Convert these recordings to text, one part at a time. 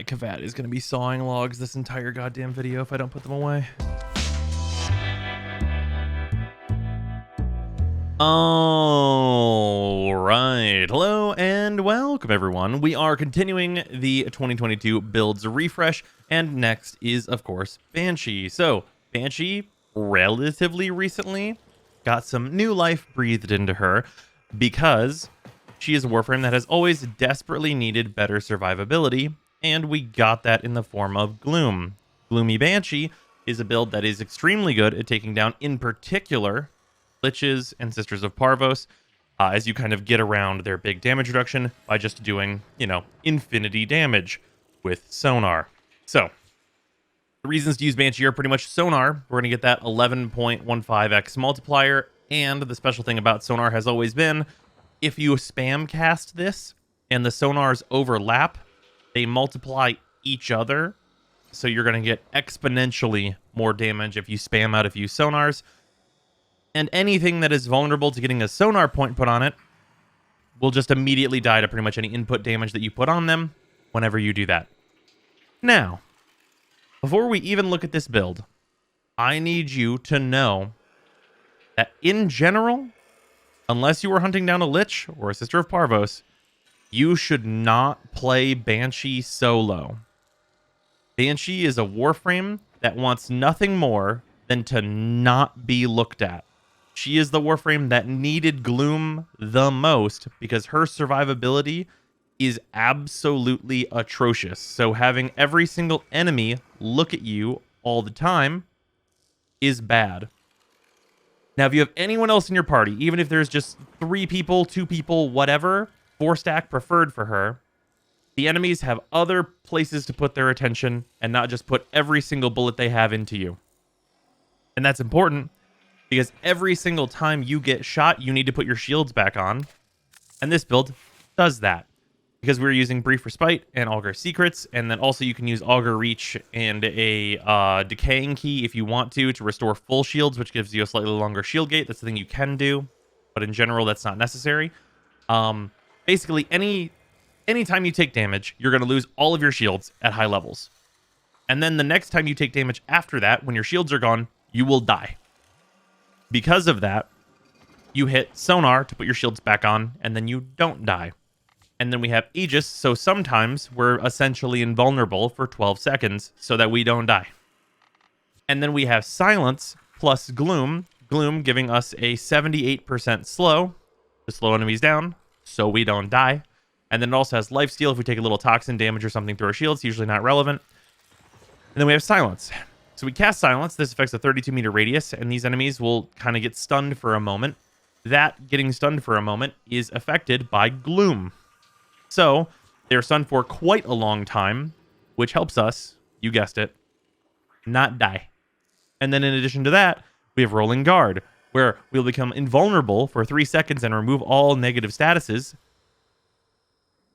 my Kavat is going to be sawing logs this entire goddamn video if I don't put them away. All right. Hello and welcome, everyone. We are continuing the 2022 builds refresh, and next is, of course, Banshee. So, Banshee, relatively recently, got some new life breathed into her because she is a Warframe that has always desperately needed better survivability, and we got that in the form of Gloom. GLOOMY Banshee is a build that is extremely good at taking down, in particular, Liches and Sisters of Parvos, as you kind of get around their big damage reduction by just doing, infinity damage with sonar. So, the reasons to use Banshee are pretty much sonar. We're going to get that 11.15x multiplier, and the special thing about sonar has always been, if you spam cast this and the sonars overlap, they multiply each other, so you're going to get exponentially more damage if you spam out a few sonars. And anything that is vulnerable to getting a sonar point put on it will just immediately die to pretty much any input damage that you put on them whenever you do that. Now, before we even look at this build, I need you to know that in general, unless you are hunting down a Lich or a Sister of Parvos, you should not play Banshee solo. Banshee is a Warframe that wants nothing more than to not be looked at. She is the Warframe that needed Gloom the most because her survivability is absolutely atrocious. So having every single enemy look at you all the time is bad. Now, if you have anyone else in your party, even if there's just 3 people, 2 people, whatever, 4-stack preferred for her, the enemies have other places to put their attention and not just put every single bullet they have into you. And that's important because every single time you get shot, you need to put your shields back on. And this build does that because we're using Brief Respite and Augur Secrets. And then also you can use Augur Reach and a Decaying Key if you want to restore full shields, which gives you a slightly longer shield gate. That's the thing you can do. But in general, that's not necessary. Basically, anytime you take damage, you're going to lose all of your shields at high levels. And then the next time you take damage after that, when your shields are gone, you will die. Because of that, you hit sonar to put your shields back on, and then you don't die. And then we have Aegis, so sometimes we're essentially invulnerable for 12 seconds so that we don't die. And then we have Silence plus Gloom, Gloom giving us a 78% slow to slow enemies down so we don't die. And then it also has Lifesteal if we take a little toxin damage or something through our shields, usually not relevant. And then we have Silence. So we cast Silence. This affects a 32-meter radius, and these enemies will kind of get stunned for a moment. That getting stunned for a moment is affected by Gloom. So they're stunned for quite a long time, which helps us, you guessed it, not die. And then in addition to that, we have Rolling Guard, where we'll become invulnerable for 3 seconds and remove all negative statuses.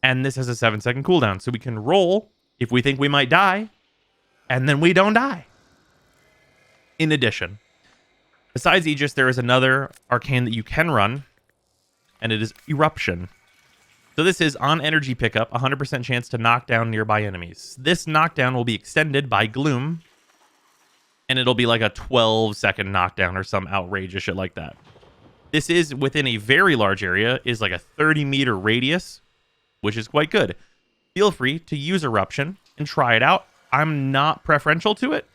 And this has a 7-second cooldown, so we can roll if we think we might die, and then we don't die. In addition, besides Aegis, there is another arcane that you can run, and it is Eruption. So this is on energy pickup, 100% chance to knock down nearby enemies. This knockdown will be extended by Gloom, and it'll be like a 12-second knockdown or some outrageous shit like that. This is within a very large area, is like a 30-meter radius, which is quite good. Feel free to use Eruption and try it out. I'm not preferential to it.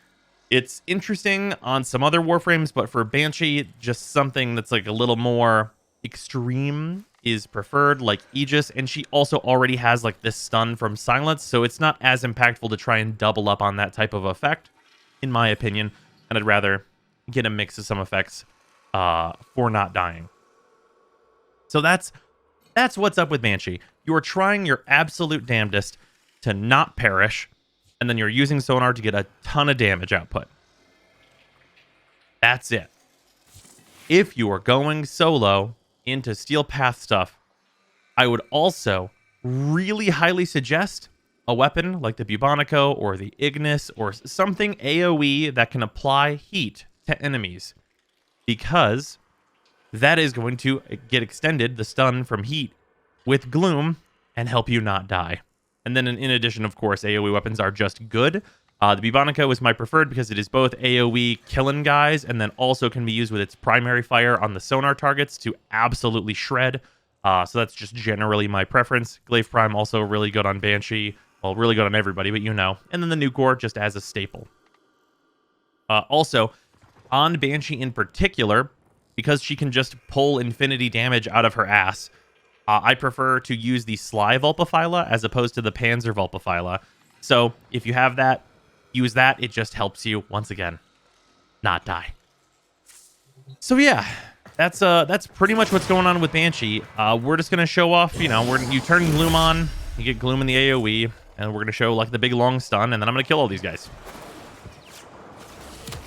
It's interesting on some other Warframes, but for Banshee, just something that's like a little more extreme is preferred, like Aegis, and she also already has like this stun from Silence, so it's not as impactful to try and double up on that type of effect, in my opinion, and I'd rather get a mix of some effects for not dying. So that's what's up with Banshee. You're trying your absolute damnedest to not perish, and then you're using sonar to get a ton of damage output. That's it. If you are going solo into Steel Path stuff, I would also really highly suggest a weapon like the Bubonico or the Ignis or something AoE that can apply heat to enemies, because that is going to get extended, the stun from heat, with Gloom and help you not die. And then in addition, of course, AoE weapons are just good. The Bubonico is my preferred because it is both AoE killing guys and then also can be used with its primary fire on the sonar targets to absolutely shred. So that's just generally my preference. Glaive Prime also really good on Banshee. Well, really good on everybody, but you know. And then the Nucor just as a staple. Also, on Banshee in particular, because she can just pull infinity damage out of her ass, I prefer to use the Sly Vulpaphyla as opposed to the Panzer Vulpaphyla. So if you have that, use that. It just helps you, once again, not die. So yeah, that's pretty much what's going on with Banshee. We're just going to show off, you know, you turn Gloom on, you get Gloom in the AoE, and we're going to show like the big long stun, and then I'm going to kill all these guys.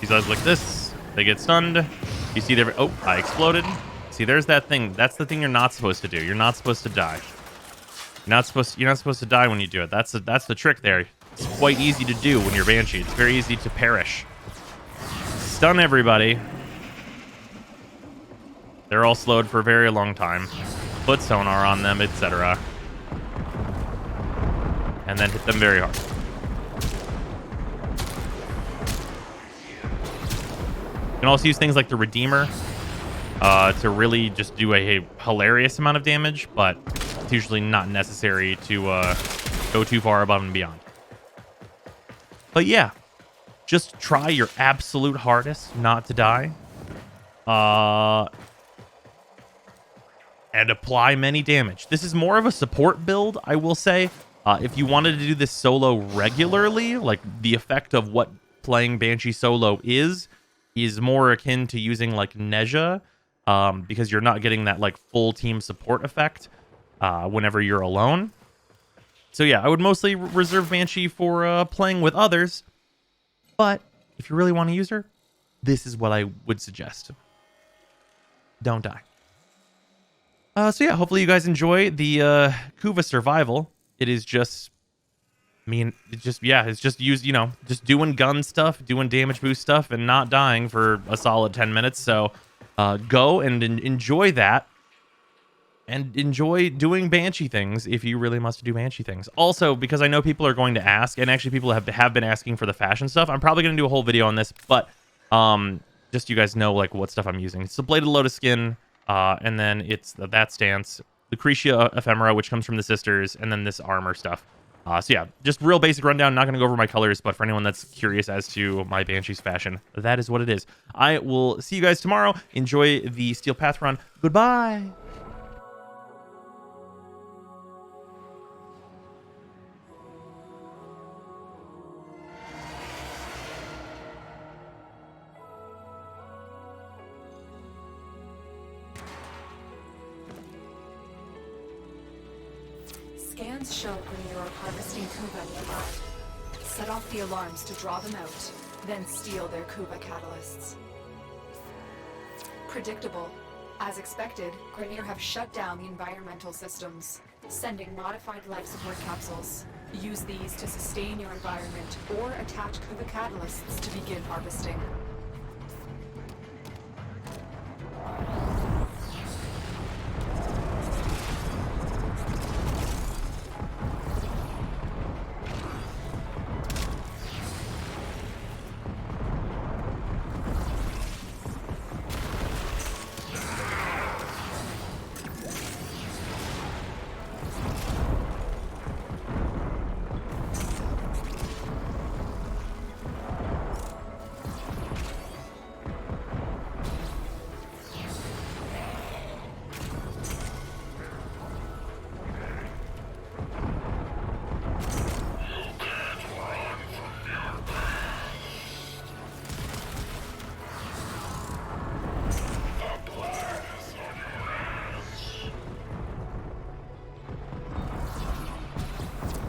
These guys like this, they get stunned. You see there, oh, I exploded. See, there's that thing. That's the thing you're not supposed to do. You're not supposed to die. You're not supposed to die when you do it. That's the trick there. It's quite easy to do when you're Banshee. It's very easy to perish. Stun everybody. They're all slowed for a very long time. Put sonar on them, etc. And then hit them very hard. You can also use things like the Redeemer to really just do a hilarious amount of damage, but it's usually not necessary to go too far above and beyond. But yeah, just try your absolute hardest not to die. And apply many damage. This is more of a support build, I will say. If you wanted to do this solo regularly, like the effect of what playing Banshee solo is more akin to using like Neja, because you're not getting that like full team support effect whenever you're alone. So yeah, I would mostly reserve Banshee for playing with others. But if you really want to use her, this is what I would suggest. Don't die. So yeah, hopefully you guys enjoy the Kuva survival. It is just, it's just use, just doing gun stuff, doing damage boost stuff, and not dying for a solid 10 minutes. So go and enjoy that. And enjoy doing Banshee things if you really must do Banshee things. Also, because I know people are going to ask, and actually people have been asking for the fashion stuff. I'm probably going to do a whole video on this, but just so you guys know like what stuff I'm using. It's the Bladed Lotus skin, and then it's that stance, Lucretia Ephemera, which comes from the sisters, and then this armor stuff. So yeah, just real basic rundown. Not going to go over my colors, but for anyone that's curious as to my Banshee's fashion, that is what it is. I will see you guys tomorrow. Enjoy the Steel Path run. Goodbye. Scans show Premier are harvesting Kuva nearby. Set off the alarms to draw them out, then steal their Kuva catalysts. Predictable. As expected, Grenier have shut down the environmental systems, sending modified life support capsules. Use these to sustain your environment or attach Kuva catalysts to begin harvesting.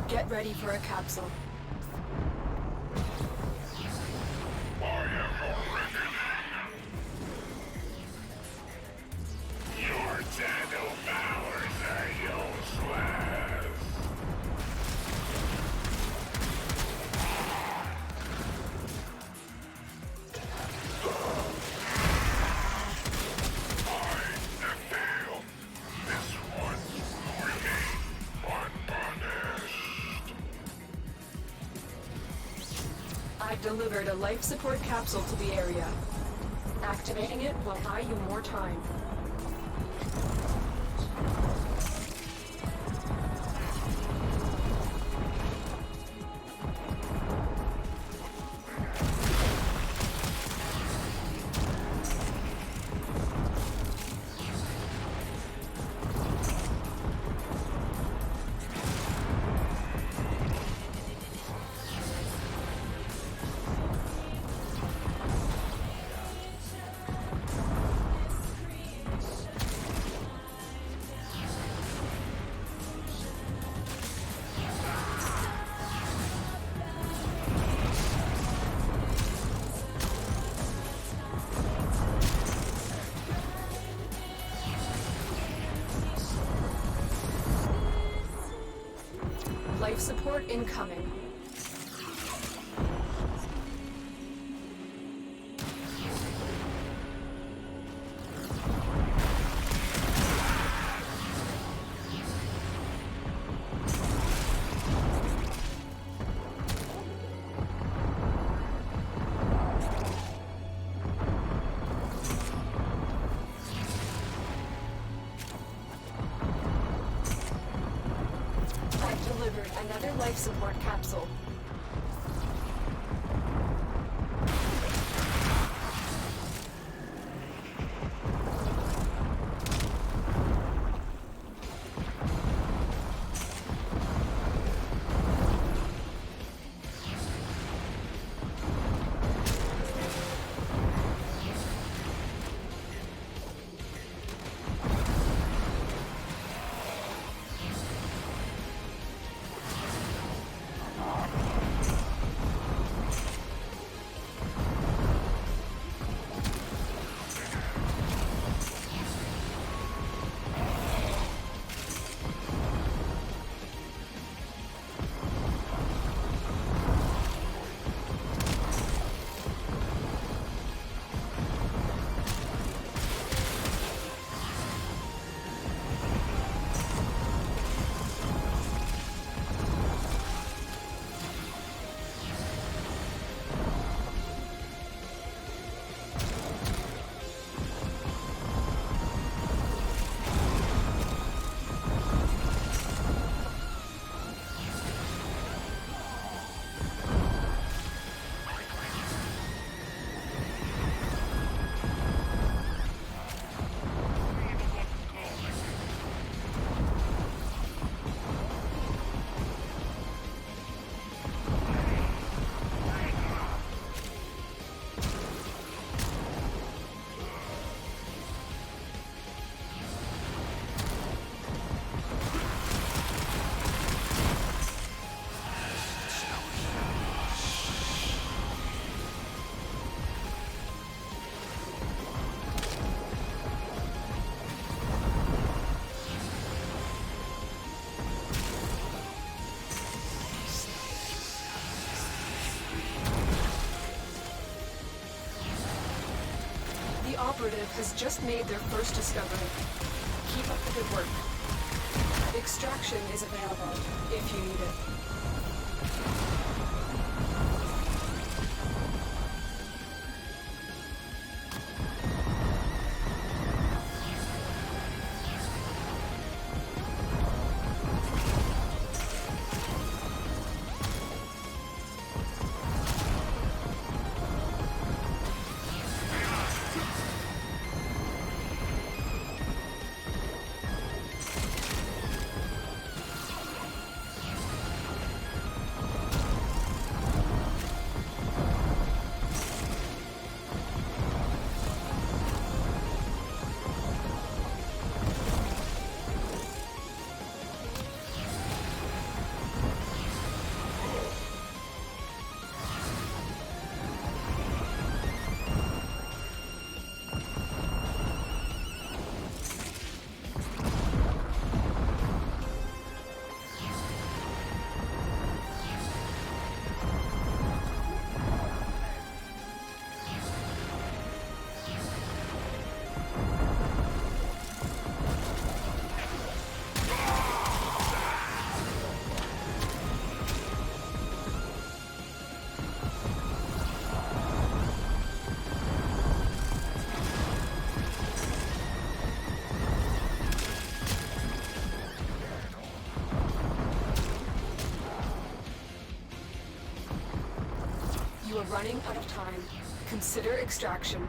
Get ready for a capsule. Your shadow powers are useless. I have failed. This one will remain unpunished. I've delivered a life support capsule to the area. Activating it will buy you more time. Life support incoming. I've delivered another life support capsule. The operative has just made their first discovery. Keep up the good work. Extraction is available if you need it. You are running out of time. Consider extraction.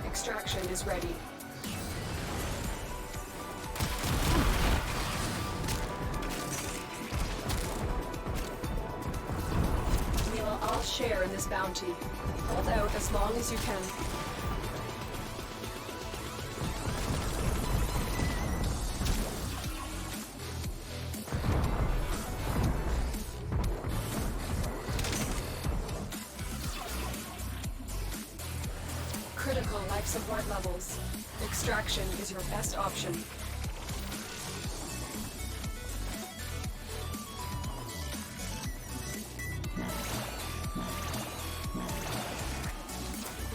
Extraction is ready. We will all share in this bounty. Hold out as long as you can. Critical life support levels. Extraction is your best option.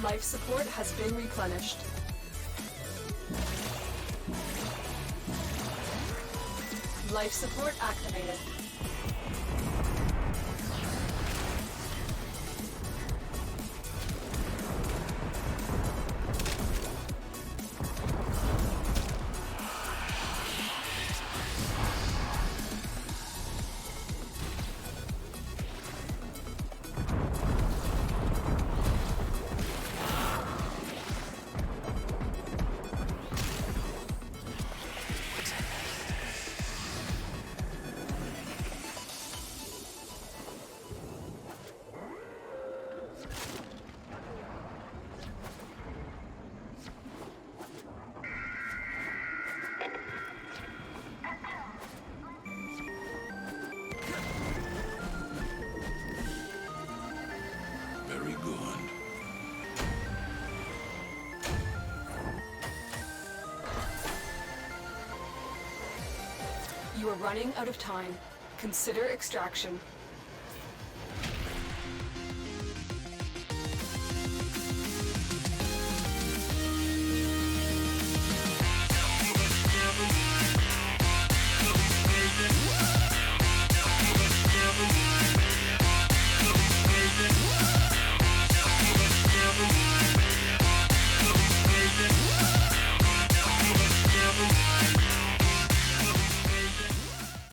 Life support has been replenished. Life support activated. You are running out of time. Consider extraction.